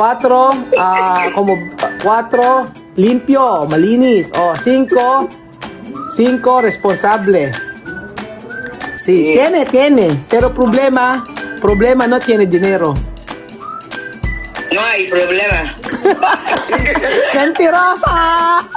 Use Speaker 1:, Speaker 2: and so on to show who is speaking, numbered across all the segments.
Speaker 1: 4, como 4, limpio, malinis. O, 5, responsable. Sí, tiene. Pero problema no tiene dinero.
Speaker 2: No hay problema.
Speaker 1: ¡Mentirosa!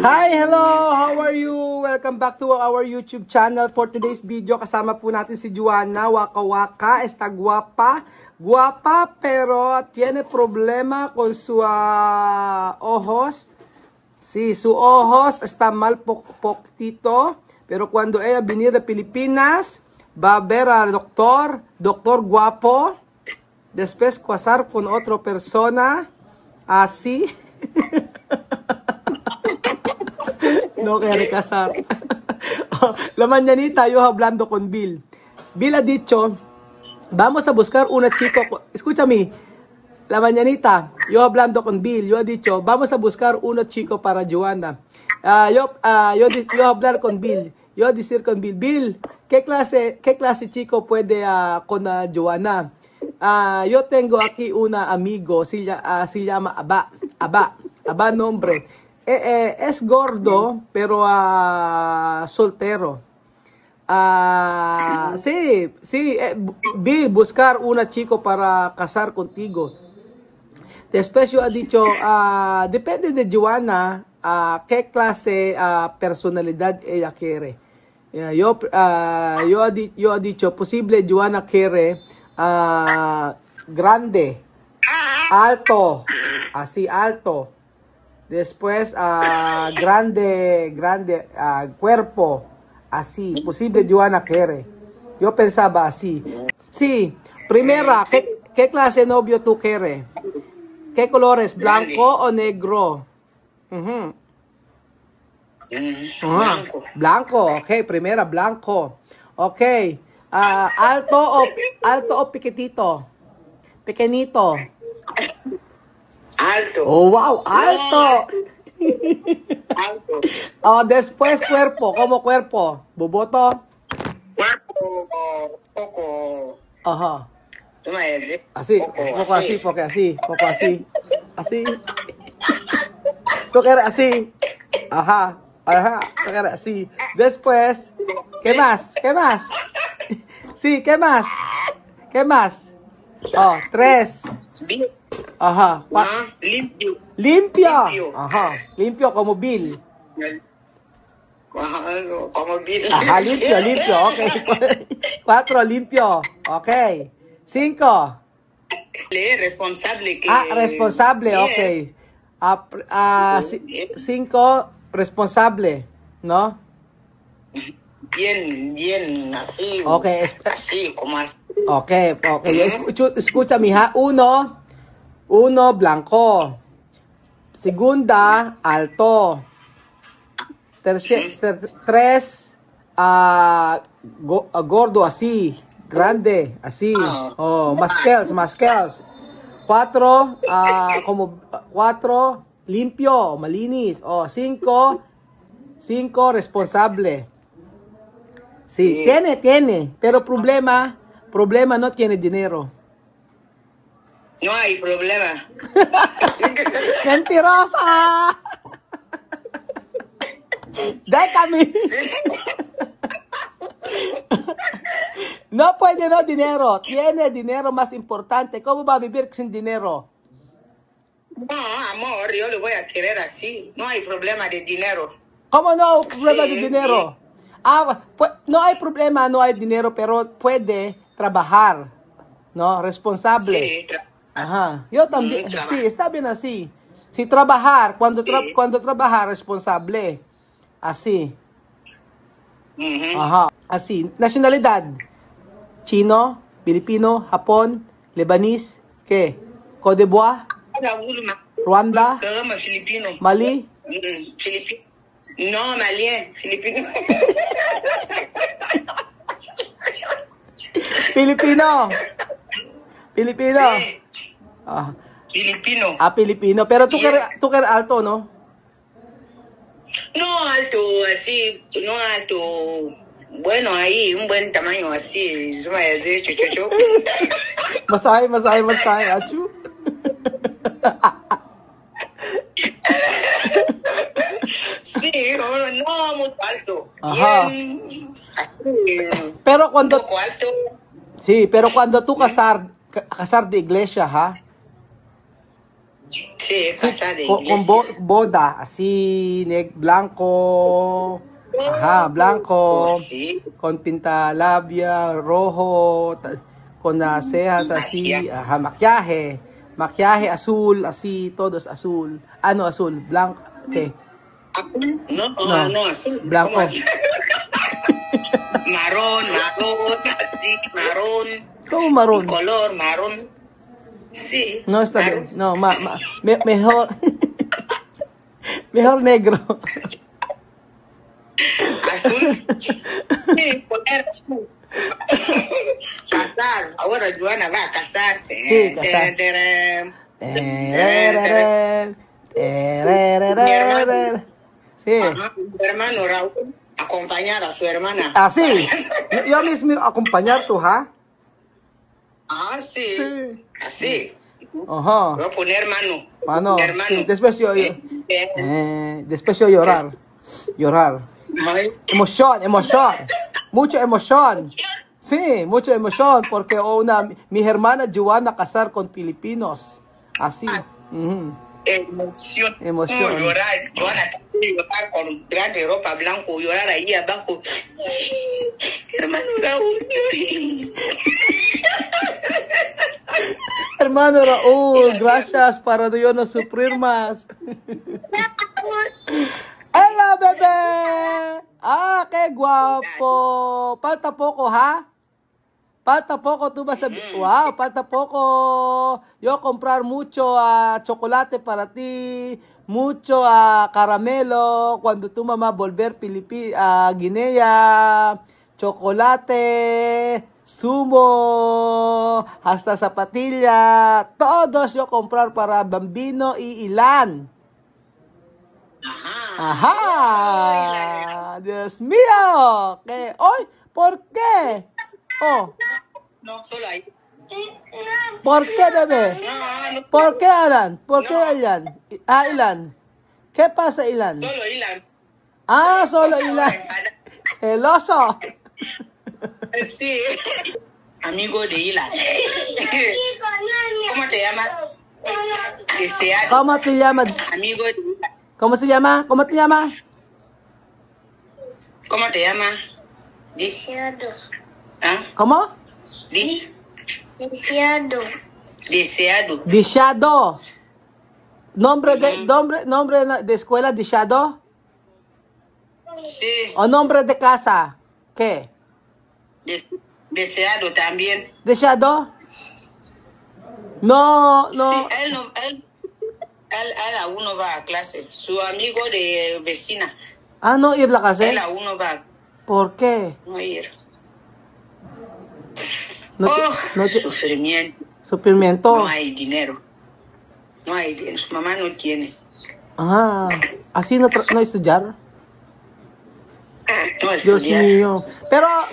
Speaker 1: Hi, hello! How are you? Welcome back to our YouTube channel. For today's video, kasama po natin si Joanna. Waka waka, está guapa. Guapa, pero tiene problema con su ojos. Sí, su ojos está mal poquito. Pero cuando ella venir de Pilipinas, va a ver al doctor guapo. Después casar con otra persona. Así. No quiere casar. La mañanita yo hablando con Bill. Bill ha dicho, vamos a buscar una chica. Escúchame. La mañanita, yo hablando con Bill, yo he dicho, vamos a buscar uno chico para Joanna. Yo hablar con Bill. Yo decir con Bill, Bill, ¿qué clase chico puede con Joanna? Yo tengo aquí una amigo, se llama Aba nombre. Es gordo, pero soltero. Sí, Bill, buscar una chico para casar contigo. Después yo he dicho, depende de Joanna, qué clase personalidad ella quiere. Yo he dicho, posible Joanna quiere grande, alto, así alto. Después, grande cuerpo, así. Posible Joanna quiere. Yo pensaba así. Sí, primera, ¿qué clase de novio tú quieres? ¿Qué colores? ¿Blanco o negro? Blanco, ok, primera, blanco. Ok, alto o pequeñito? Pequeñito.
Speaker 2: Alto.
Speaker 1: Oh, wow, alto.
Speaker 2: Alto.
Speaker 1: Después cuerpo, ¿cómo cuerpo? ¿Boboto?
Speaker 2: Cuerpo poco.
Speaker 1: Ajá.
Speaker 2: ¿Tú me dices?
Speaker 1: Así, poco así, porque así, poco así. Así. Tú quieres así. Ajá, tú quieres así. Después, ¿qué más? Sí, ¿qué más? 3. Ajá. Limpio. Ajá. Limpio como Bill.
Speaker 2: Como Bill.
Speaker 1: Ajá, limpio. Ok. 4, limpio. Ok. 5.
Speaker 2: Responsable.
Speaker 1: Responsable.
Speaker 2: Bien.
Speaker 1: Ok. 5, responsable. ¿No?
Speaker 2: Bien, así.
Speaker 1: Ok.
Speaker 2: Así, como así.
Speaker 1: Ok. Escucha, mija. 1, blanco. Segunda, alto. 3, gordo así. Grande, así. Masquels. 4, como 4, limpio, malinis. 5, responsable. Sí, tiene. Pero problema no tiene dinero.
Speaker 2: No hay problema.
Speaker 1: ¡Mentirosa! ¡Déjame! No puede, no dinero. Tiene dinero más importante. ¿Cómo va a vivir sin dinero?
Speaker 2: No, amor, yo le voy a querer así. No hay problema de dinero.
Speaker 1: ¿Cómo no? Problema de dinero. No hay problema, no hay dinero, pero puede trabajar. ¿No? Responsable.
Speaker 2: Sí,
Speaker 1: Ajá. Yo también. Sí, está bien así. Si trabajar, cuando trabajar, responsable. Así. Ajá. Así. Nacionalidad. Chino, Filipino, Japón, Lebanese, ¿qué? Cote d'Ivoire, Rwanda,
Speaker 2: Filipino.
Speaker 1: Mali.
Speaker 2: Filipino. No, malien, filipino.
Speaker 1: Filipino.
Speaker 2: Sí.
Speaker 1: Ah.
Speaker 2: Filipino.
Speaker 1: Filipino. Pero tú eres alto, ¿no?
Speaker 2: No alto, así, no alto. Bueno, ahí, un buen tamaño así. Yo me decía, chuchuchu.
Speaker 1: Masahe, achu.
Speaker 2: Sí, no muy alto.
Speaker 1: Ajá.
Speaker 2: Bien, así,
Speaker 1: Pero
Speaker 2: un poco alto.
Speaker 1: sí, pero cuando tú casar de iglesia, ha?
Speaker 2: Sí, casa de
Speaker 1: Con
Speaker 2: iglesia.
Speaker 1: boda, así, blanco, ajá, blanco,
Speaker 2: Oh, sí.
Speaker 1: con pintalabia rojo, con las cejas así, ajá, maquillaje azul, así, todo es azul. Ah, no, azul, blanco, ¿qué?
Speaker 2: No,
Speaker 1: No,
Speaker 2: no, azul.
Speaker 1: blanco.
Speaker 2: ¿Cómo así? Marrón, así, marrón.
Speaker 1: ¿Cómo
Speaker 2: Un
Speaker 1: marrón?
Speaker 2: color marrón. Sí.
Speaker 1: No, está
Speaker 2: marrón.
Speaker 1: bien, no, mejor, mejor negro.
Speaker 2: Azul. Sí, poner azul. Casar. Ahora Joana va a casar.
Speaker 1: Sí, casar. Sí.
Speaker 2: Ajá, mi hermano Raúl acompañar a su hermana.
Speaker 1: Así. Yo mismo acompañar tú, ¿ah?
Speaker 2: Ah, sí.
Speaker 1: Sí.
Speaker 2: Así.
Speaker 1: Ajá.
Speaker 2: Voy a poner mano.
Speaker 1: Mano,
Speaker 2: Hermano.
Speaker 1: sí. Después yo llorar. Llorar.
Speaker 2: Ay,
Speaker 1: Emoción. Mucha emoción. Sí, mucha emoción porque mi hermana Joana casar con filipinos. Así. Ujú.
Speaker 2: emoción.
Speaker 1: Emoción.
Speaker 2: No, llorar. Joana llorar con grande ropa blanco, llorar ahí abajo. Hermano Raúl.
Speaker 1: Hermano Raúl, gracias para yo no sufrir más. ¡Hola, bebé! ¡Ah, qué guapo! Falta poco, ¿ha? Falta poco, tú vas a... ¡Wow! Falta poco. Yo comprar mucho chocolate para ti, mucho caramelo, cuando tu mamá volver a Guinea, chocolate, zumo, hasta zapatilla, todos yo comprar para Bambino y Ilan. Ajá. Dios mío. ¿Qué? ¡Ay! ¿Por qué? Oh,
Speaker 2: No, solo ahí.
Speaker 1: ¿por qué, bebé?
Speaker 2: No,
Speaker 1: ¿Por qué, Alan? ¿Por qué,
Speaker 2: No.
Speaker 1: Ilan? Ilan. ¿Qué pasa, Ilan?
Speaker 2: solo Ilan.
Speaker 1: Ah, solo Ilan. Celoso.
Speaker 2: Sí. Amigo de Ilan. ¿Cómo te llamas? Deseado.
Speaker 1: ¿Cómo te llamas?
Speaker 2: Amigo de Ilan.
Speaker 1: ¿Cómo se llama? ¿Cómo te llamas?
Speaker 2: ¿Cómo te llamas? Di. ¿Ah?
Speaker 1: ¿Cómo?
Speaker 2: Di.
Speaker 3: Deseado.
Speaker 2: Deseado.
Speaker 1: Dishado. ¿Nombre de escuela Dishado?
Speaker 2: Sí.
Speaker 1: ¿O nombre de casa? ¿Qué?
Speaker 2: Deseado también.
Speaker 1: ¿Dishado? No.
Speaker 2: Sí, él aún no va a clase. Su amigo de vecina.
Speaker 1: Ah, no ir la casa.
Speaker 2: Él aún no va
Speaker 1: ¿Por qué?
Speaker 2: a ir.
Speaker 1: No
Speaker 2: Sufrimiento.
Speaker 1: Sufrimiento.
Speaker 2: No hay dinero. No hay dinero. Su mamá no tiene.
Speaker 1: Ah, así no estudiar.
Speaker 2: No
Speaker 1: Dios
Speaker 2: estudiar.
Speaker 1: mío.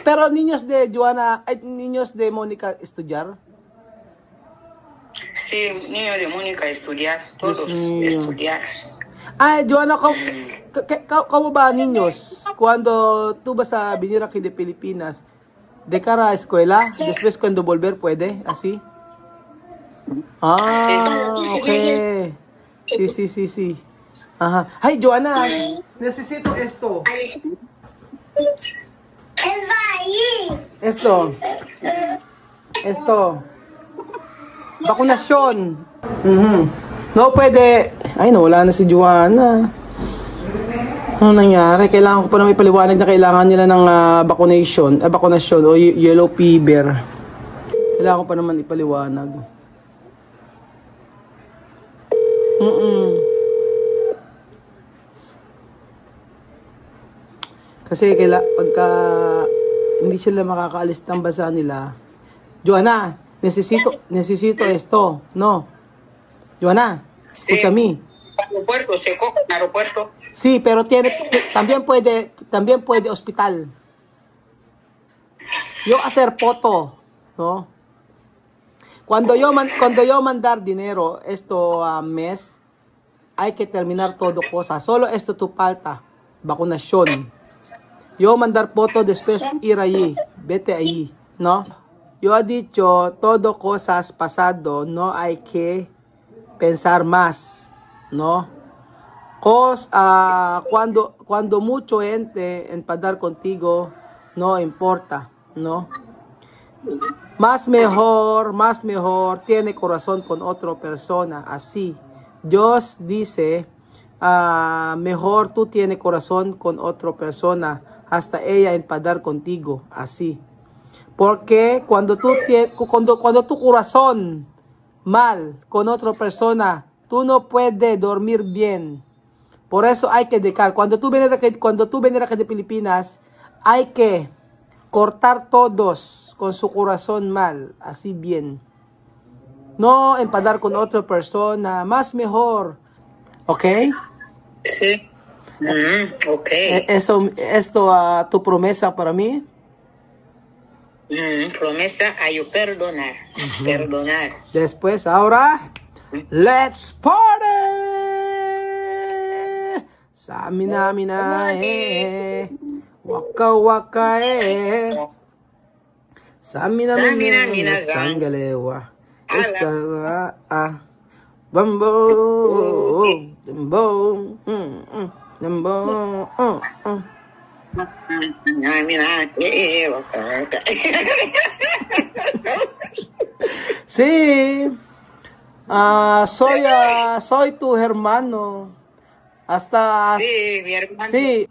Speaker 1: Pero niños de Joana, niños de Mónica estudiar.
Speaker 2: Sí, niño de Mónica estudiar. Todos
Speaker 1: mío.
Speaker 2: estudiar.
Speaker 1: Ay, Joana, ¿cómo va niños? Cuando tú vas a venir aquí de Pilipinas, de cara a escuela, después cuando volver puede, así. Ah, ok. Sí. Ajá. Ay, Joana, necesito esto. Esto. Vakunasyon. No pwede. Ay, nawala na si Joana. Ano nangyari? Kailangan ko pa na may paliwanag na kailangan nila ng vaccination o yellow fever. Kailangan ko pa naman ipaliwanag. Kasi pagka hindi sila makakaalis ng bansa nila, Joana, necesito esto, no? Joana, escúchame.
Speaker 2: Aeropuerto, se coge en aeropuerto.
Speaker 1: Sí, pero también puede hospital. Yo hacer foto, ¿no? Cuando yo mandar dinero esto mes, hay que terminar todo cosa. Solo esto tu falta. Vacunación. Yo mandar foto después ir allí. Vete allí. ¿No? Yo he dicho, todo cosas pasado, no hay que pensar más. ¿No? Cuando mucho gente enfadar contigo, no importa. ¿No? Más mejor tiene corazón con otra persona, así. Dios dice, mejor tú tienes corazón con otra persona, hasta ella enfadar contigo, así. Porque cuando tu corazón mal con otra persona, tú no puedes dormir bien. Por eso hay que dejar. Cuando tú vienes de Pilipinas, hay que cortar todos con su corazón mal, así bien. No enfadar con otra persona, más mejor. ¿Ok?
Speaker 2: Sí. Ok.
Speaker 1: Esto, tu promesa para mí.
Speaker 2: Promesa a yo perdonar. Perdonar.
Speaker 1: Después, ahora, let's party! Samina, waka waka Samina sangalewa. Bambo, Sí, soy tu hermano. Hasta
Speaker 2: sí, mi hermano.
Speaker 1: sí.